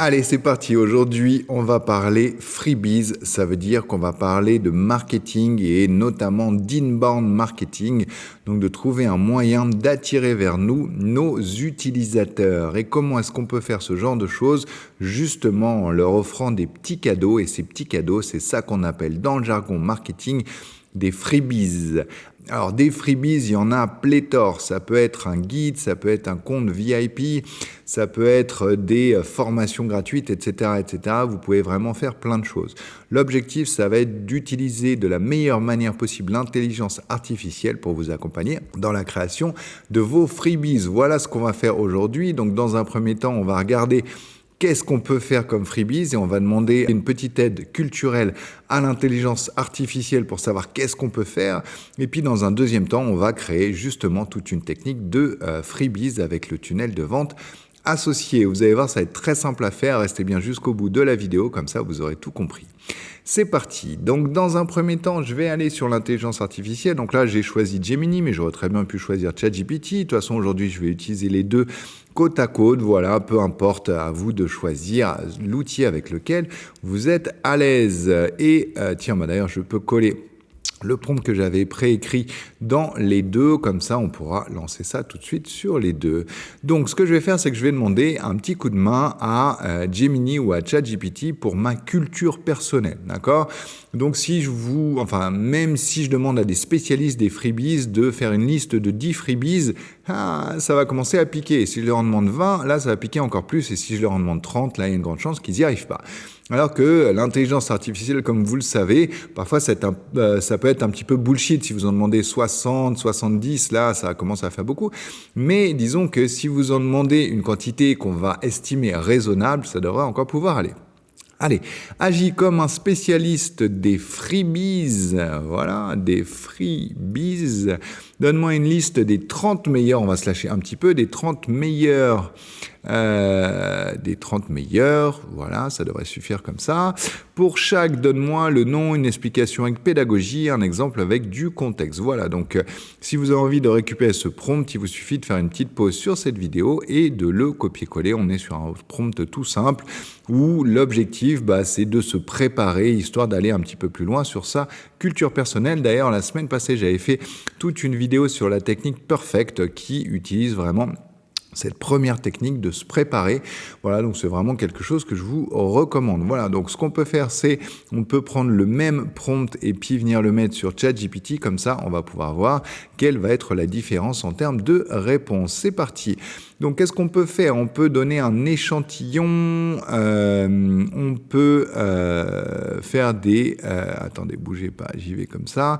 Allez, c'est parti. Aujourd'hui, on va parler freebies. Ça veut dire qu'on va parler de marketing et notamment d'inbound marketing. Donc, de trouver un moyen d'attirer vers nous nos utilisateurs. Et comment est-ce qu'on peut faire ce genre de choses? Justement, en leur offrant des petits cadeaux. Et ces petits cadeaux, c'est ça qu'on appelle dans le jargon marketing des freebies. Alors des freebies, il y en a pléthore. Ça peut être un guide, ça peut être un compte VIP, ça peut être des formations gratuites, etc., etc. Vous pouvez vraiment faire plein de choses. L'objectif, ça va être d'utiliser de la meilleure manière possible l'intelligence artificielle pour vous accompagner dans la création de vos freebies. Voilà ce qu'on va faire aujourd'hui. Donc dans un premier temps, on va regarder qu'est-ce qu'on peut faire comme freebies et on va demander une petite aide culturelle à l'intelligence artificielle pour savoir qu'est-ce qu'on peut faire. Et puis dans un deuxième temps, on va créer justement toute une technique de freebies avec le tunnel de vente associé. Vous allez voir, ça va être très simple à faire. Restez bien jusqu'au bout de la vidéo, comme ça vous aurez tout compris. C'est parti. Donc dans un premier temps, je vais aller sur l'intelligence artificielle. Donc là, j'ai choisi Gemini, mais j'aurais très bien pu choisir ChatGPT. De toute façon, aujourd'hui, je vais utiliser les deux côte à côte. Voilà, peu importe, à vous de choisir l'outil avec lequel vous êtes à l'aise. Et tiens, d'ailleurs, je peux coller le prompt que j'avais préécrit dans les deux, comme ça on pourra lancer ça tout de suite sur les deux. Donc ce que je vais faire, c'est que je vais demander un petit coup de main à Gemini ou à ChatGPT pour ma culture personnelle, d'accord? Donc même si je demande à des spécialistes des freebies de faire une liste de 10 freebies, ça va commencer à piquer. Et si je leur en demande 20, là ça va piquer encore plus. Et si je leur en demande 30, là il y a une grande chance qu'ils n'y arrivent pas. Alors que l'intelligence artificielle, comme vous le savez, parfois ça peut être un petit peu bullshit. Si vous en demandez 60, 70, là ça commence à faire beaucoup. Mais disons que si vous en demandez une quantité qu'on va estimer raisonnable, ça devrait encore pouvoir aller. Allez, agis comme un spécialiste des freebies. Voilà, des freebies. Donne-moi une liste des 30 meilleurs, on va se lâcher un petit peu, des 30 meilleurs, voilà, ça devrait suffire comme ça. Pour chaque, donne-moi le nom, une explication avec pédagogie, un exemple avec du contexte. Voilà, donc si vous avez envie de récupérer ce prompt, il vous suffit de faire une petite pause sur cette vidéo et de le copier-coller. On est sur un prompt tout simple où l'objectif, c'est de se préparer, histoire d'aller un petit peu plus loin sur sa culture personnelle. D'ailleurs, la semaine passée, j'avais fait toute une vidéo sur la technique Perfect qui utilise vraiment cette première technique de se préparer. Voilà, donc c'est vraiment quelque chose que je vous recommande. Voilà, donc ce qu'on peut faire, c'est on peut prendre le même prompt et puis venir le mettre sur ChatGPT. Comme ça, on va pouvoir voir quelle va être la différence en termes de réponse. C'est parti. Donc, qu'est-ce qu'on peut faire? On peut donner un échantillon. On peut faire des... attendez, bougez pas, j'y vais comme ça.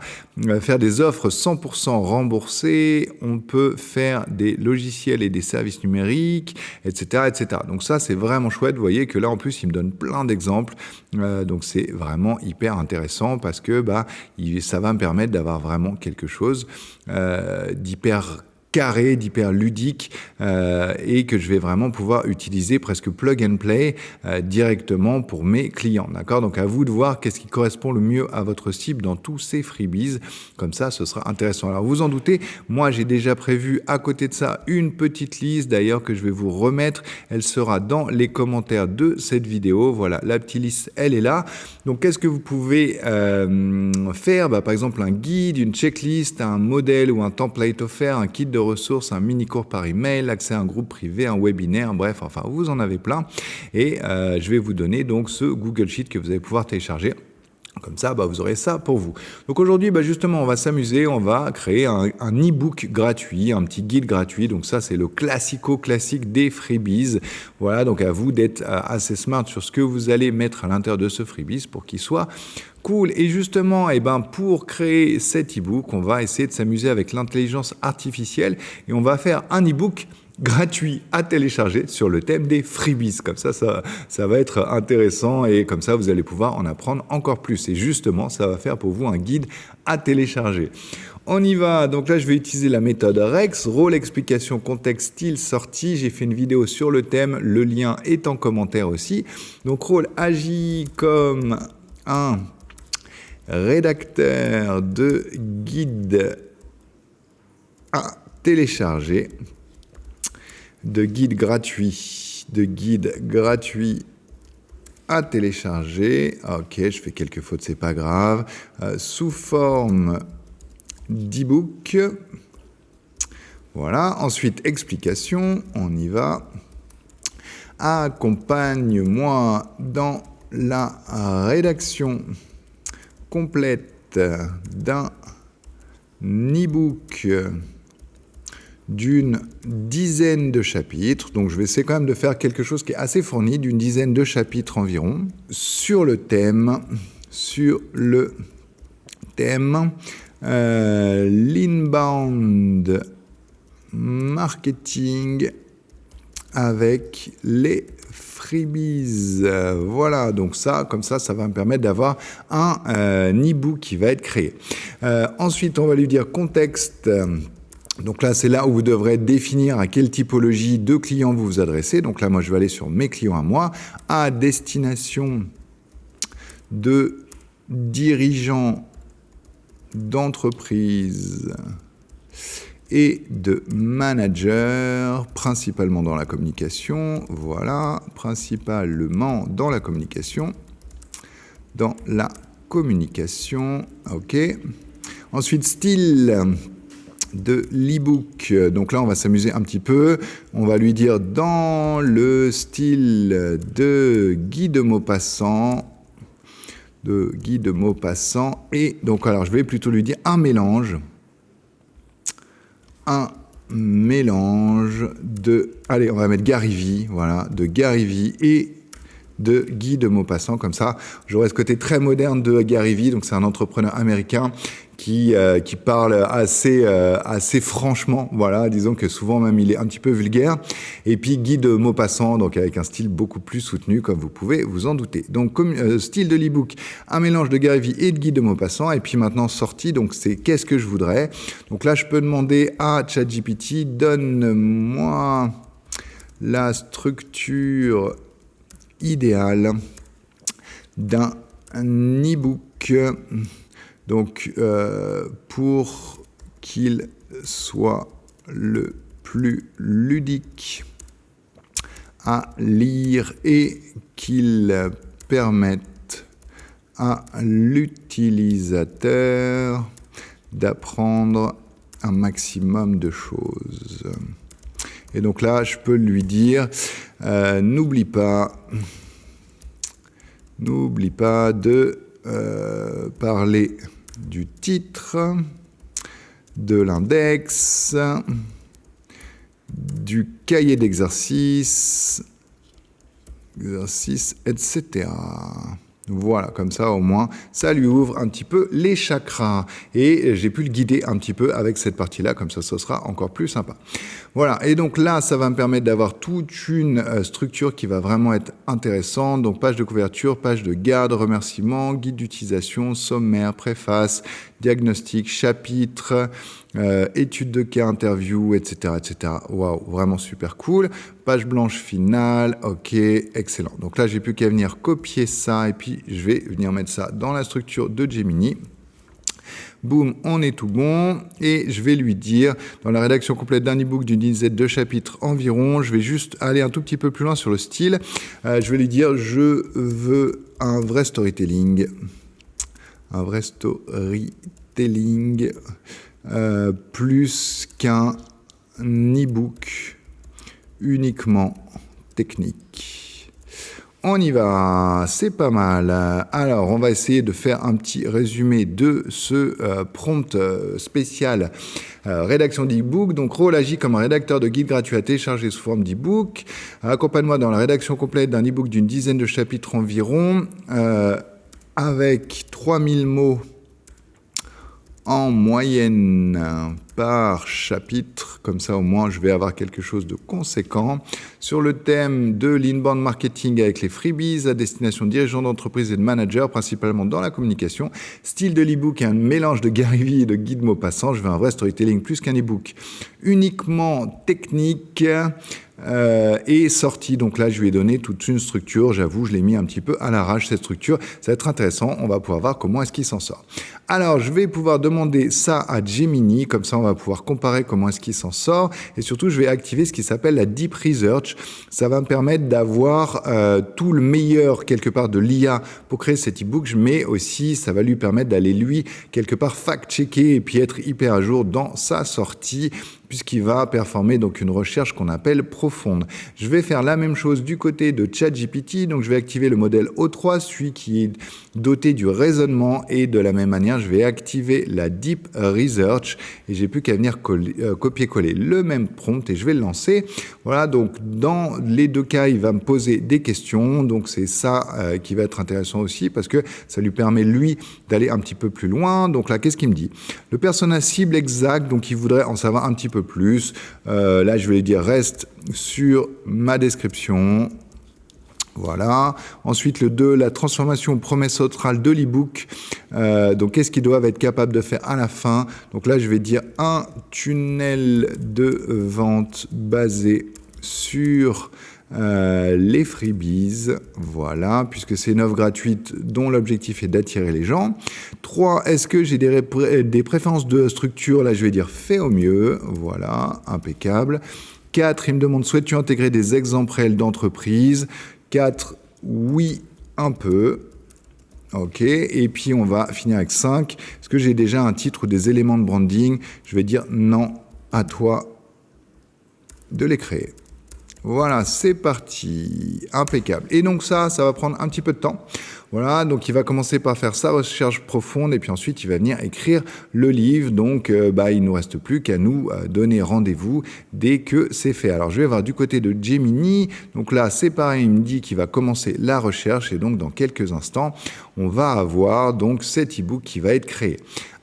Faire des offres 100% remboursées. On peut faire des logiciels et des services numériques, etc., etc. Donc ça, c'est vraiment chouette. Vous voyez que là, en plus, il me donne plein d'exemples. Donc, c'est vraiment hyper intéressant parce que ça va me permettre d'avoir vraiment quelque chose d'hyper carré, d'hyper ludique et que je vais vraiment pouvoir utiliser presque plug and play directement pour mes clients. D'accord? Donc à vous de voir qu'est-ce qui correspond le mieux à votre cible dans tous ces freebies. Comme ça, ce sera intéressant. Alors vous en doutez, moi j'ai déjà prévu à côté de ça une petite liste d'ailleurs que je vais vous remettre. Elle sera dans les commentaires de cette vidéo. Voilà, la petite liste, elle est là. Donc qu'est-ce que vous pouvez faire? Par exemple un guide, une checklist, un modèle ou un template offert, un kit de ressources, un mini-cours par email, accès à un groupe privé, un webinaire, bref, enfin, vous en avez plein. Et je vais vous donner donc ce Google Sheet que vous allez pouvoir télécharger. Comme ça, vous aurez ça pour vous. Donc aujourd'hui, justement, on va s'amuser, on va créer un e-book gratuit, un petit guide gratuit. Donc ça, c'est le classique des freebies. Voilà, donc à vous d'être assez smart sur ce que vous allez mettre à l'intérieur de ce freebies pour qu'il soit cool. Et justement, pour créer cet e-book, on va essayer de s'amuser avec l'intelligence artificielle et on va faire un e-book gratuit à télécharger sur le thème des freebies. Comme ça va être intéressant et comme ça, vous allez pouvoir en apprendre encore plus. Et justement, ça va faire pour vous un guide à télécharger. On y va. Donc là, je vais utiliser la méthode REX, rôle, explication, contexte, style, sortie. J'ai fait une vidéo sur le thème. Le lien est en commentaire aussi. Donc, rôle agit comme un rédacteur de guide à télécharger, de guide gratuit à télécharger. Ok, je fais quelques fautes, c'est pas grave. Sous forme d'e-book. Voilà. Ensuite, explication. On y va. Accompagne-moi dans la rédaction complète d'un e-book d'une dizaine de chapitres. Donc, je vais essayer quand même de faire quelque chose qui est assez fourni, d'une dizaine de chapitres environ, sur le thème l'inbound marketing avec les freebies. Voilà, donc ça, comme ça va me permettre d'avoir un e-book qui va être créé. Ensuite, on va lui dire contexte. Donc là, c'est là où vous devrez définir à quelle typologie de clients vous vous adressez. Donc là, moi, je vais aller sur mes clients à moi, à destination de dirigeants d'entreprise et de managers, principalement dans la communication. Voilà, principalement dans la communication. Dans la communication, ok. Ensuite, style de l'e-book. Donc là, on va s'amuser un petit peu. On va lui dire dans le style de Guy de Maupassant. Et donc, alors, je vais plutôt lui dire un mélange de... Allez, on va mettre Gary V, voilà, de Gary V et de Guy de Maupassant, comme ça, j'aurai ce côté très moderne de Gary V, donc c'est un entrepreneur américain qui parle assez franchement, voilà, disons que souvent même il est un petit peu vulgaire, et puis Guy de Maupassant, donc avec un style beaucoup plus soutenu, comme vous pouvez vous en douter. Donc, style de l'e-book, un mélange de Gary V et de Guy de Maupassant, et puis maintenant sorti, donc c'est qu'est-ce que je voudrais. Donc là, je peux demander à ChatGPT, donne-moi la structure idéale d'un e-book, donc pour qu'il soit le plus ludique à lire et qu'il permette à l'utilisateur d'apprendre un maximum de choses. Et donc là, je peux lui dire, n'oublie pas de parler du titre, de l'index, du cahier d'exercice, etc. Voilà, comme ça au moins, ça lui ouvre un petit peu les chakras. Et j'ai pu le guider un petit peu avec cette partie-là, comme ça, ce sera encore plus sympa. Voilà, et donc là, ça va me permettre d'avoir toute une structure qui va vraiment être intéressante. Donc, page de couverture, page de garde, remerciements, guide d'utilisation, sommaire, préface, diagnostic, chapitre, étude de cas, interview, etc., etc. Waouh, vraiment super cool. Page blanche finale, ok, excellent. Donc là, j'ai plus qu'à venir copier ça et puis je vais venir mettre ça dans la structure de Gemini. Boum, on est tout bon. Et je vais lui dire, dans la rédaction complète d'un e-book d'une dizaine de chapitres environ, je vais juste aller un tout petit peu plus loin sur le style. Je vais lui dire, je veux un vrai storytelling. Un vrai storytelling plus qu'un e-book uniquement technique. On y va, c'est pas mal. Alors, on va essayer de faire un petit résumé de ce prompt spécial rédaction d'e-book. Donc, rôle agit comme un rédacteur de guide gratuit à télécharger sous forme d'e-book. Accompagne-moi dans la rédaction complète d'un e-book d'une dizaine de chapitres environ, avec 3000 mots en moyenne par chapitre, comme ça au moins je vais avoir quelque chose de conséquent. Sur le thème de l'inbound marketing avec les freebies à destination de dirigeants d'entreprise et de managers, principalement dans la communication. Style de l'e-book est un mélange de Gary V et de Guy de Maupassant. Je veux un vrai storytelling plus qu'un e-book uniquement technique. Et sorti, donc là je lui ai donné toute une structure, j'avoue je l'ai mis un petit peu à l'arrache cette structure, ça va être intéressant, on va pouvoir voir comment est-ce qu'il s'en sort. Alors je vais pouvoir demander ça à Gemini, comme ça on va pouvoir comparer comment est-ce qu'il s'en sort. Et surtout, je vais activer ce qui s'appelle la Deep Research. Ça va me permettre d'avoir tout le meilleur, quelque part, de l'IA pour créer cet e-book, mais aussi, ça va lui permettre d'aller, lui, quelque part, fact-checker et puis être hyper à jour dans sa sortie, puisqu'il va performer donc une recherche qu'on appelle profonde. Je vais faire la même chose du côté de ChatGPT, donc je vais activer le modèle O3, celui qui est doté du raisonnement, et de la même manière, je vais activer la Deep Research, et j'ai plus qu'à venir copier-coller le même prompt et je vais le lancer. Voilà, donc dans les deux cas, il va me poser des questions, donc c'est ça qui va être intéressant aussi, parce que ça lui permet, lui, d'aller un petit peu plus loin. Donc là, qu'est-ce qu'il me dit? Le persona cible exact, donc il voudrait en savoir un petit peu plus. Là, je vais lui dire reste sur ma description. Voilà. Ensuite, le 2, la transformation promesse australe de l'e-book. Donc, qu'est-ce qu'ils doivent être capables de faire à la fin? Donc là, je vais dire un tunnel de vente basé sur les freebies, voilà, puisque c'est une offre gratuite dont l'objectif est d'attirer les gens. 3, est-ce que j'ai des préférences de structure? Là, je vais dire fait au mieux, voilà, impeccable. 4, il me demande, souhaites-tu intégrer des exemples réels d'entreprise? 4, oui, un peu. Ok, et puis on va finir avec 5. Est-ce que j'ai déjà un titre ou des éléments de branding? Je vais dire non, à toi de les créer. Voilà, c'est parti, impeccable. Et donc ça va prendre un petit peu de temps. Voilà, donc il va commencer par faire sa recherche profonde et puis ensuite il va venir écrire le livre. Donc il ne nous reste plus qu'à nous donner rendez-vous dès que c'est fait. Alors je vais voir du côté de Gemini. Donc là c'est pareil, il me dit qu'il va commencer la recherche et donc dans quelques instants on va avoir donc cet e-book qui va être créé.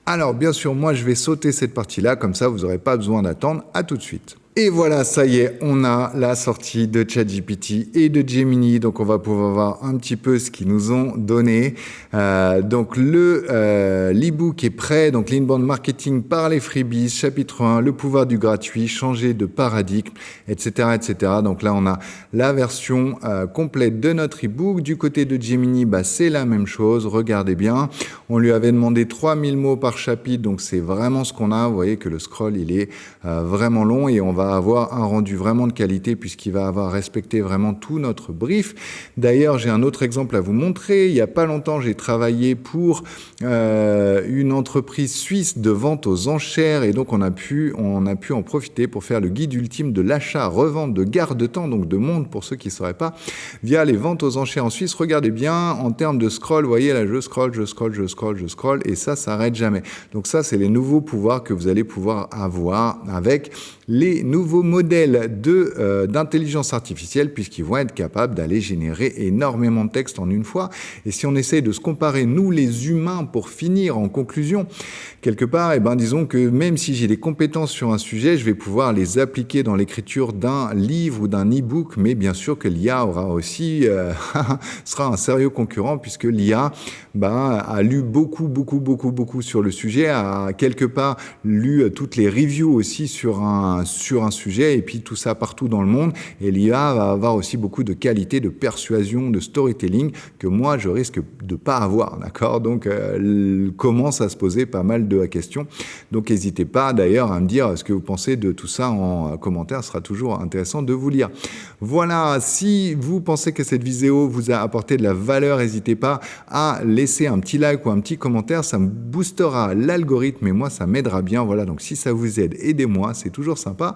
Alors bien sûr moi je vais sauter cette partie-là, comme ça vous n'aurez pas besoin d'attendre. À tout de suite. Et voilà, ça y est, on a la sortie de ChatGPT et de Gemini, donc on va pouvoir voir un petit peu ce qu'ils nous ont donné. Donc l'e-book est prêt, donc l'inbound marketing par les freebies, chapitre 1, le pouvoir du gratuit, changer de paradigme, etc., etc. Donc là, on a la version complète de notre e-book. Du côté de Gemini, c'est la même chose, regardez bien. On lui avait demandé 3000 mots par chapitre, donc c'est vraiment ce qu'on a. Vous voyez que le scroll, il est vraiment long et on va avoir un rendu vraiment de qualité puisqu'il va avoir respecté vraiment tout notre brief. D'ailleurs, j'ai un autre exemple à vous montrer. Il n'y a pas longtemps, j'ai travaillé pour une entreprise suisse de vente aux enchères et donc on a pu en profiter pour faire le guide ultime de l'achat-revente de garde-temps, donc de montre pour ceux qui ne sauraient pas, via les ventes aux enchères en Suisse. Regardez bien, en termes de scroll, vous voyez là, je scroll et ça s'arrête jamais. Donc ça, c'est les nouveaux pouvoirs que vous allez pouvoir avoir avec les nouveaux modèles d'intelligence artificielle puisqu'ils vont être capables d'aller générer énormément de texte en une fois. Et si on essaye de se comparer, nous les humains, pour finir en conclusion, quelque part, disons que même si j'ai des compétences sur un sujet, je vais pouvoir les appliquer dans l'écriture d'un livre ou d'un e-book, mais bien sûr que l'IA aura aussi, sera un sérieux concurrent puisque l'IA a lu beaucoup sur le sujet, a quelque part lu toutes les reviews aussi sur un sujet et puis tout ça partout dans le monde. Et l'IA va avoir aussi beaucoup de qualité de persuasion, de storytelling que moi je risque de pas avoir, d'accord? Donc commence à se poser pas mal de questions. Donc n'hésitez pas d'ailleurs à me dire ce que vous pensez de tout ça en commentaire, ce sera toujours intéressant de vous lire. Voilà, si vous pensez que cette vidéo vous a apporté de la valeur, n'hésitez pas à laisser un petit like ou un petit commentaire, ça me boostera l'algorithme et moi ça m'aidera bien. Voilà, donc si ça vous aide, aidez-moi, c'est toujours sympa.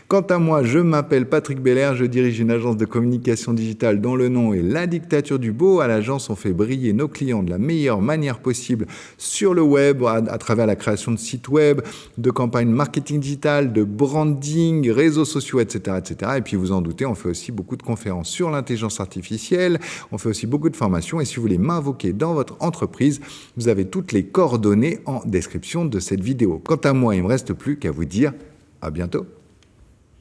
Quant à moi, je m'appelle Patrick Belair, je dirige une agence de communication digitale dont le nom est La Dictature du Beau. À l'agence, on fait briller nos clients de la meilleure manière possible sur le web, à travers la création de sites web, de campagnes marketing digital, de branding, réseaux sociaux, etc., etc. Et puis vous en doutez, on fait aussi beaucoup de conférences sur l'intelligence artificielle, on fait aussi beaucoup de formations. Et si vous voulez m'invoquer dans votre entreprise, vous avez toutes les coordonnées en description de cette vidéo. Quant à moi, il ne me reste plus qu'à vous dire à bientôt.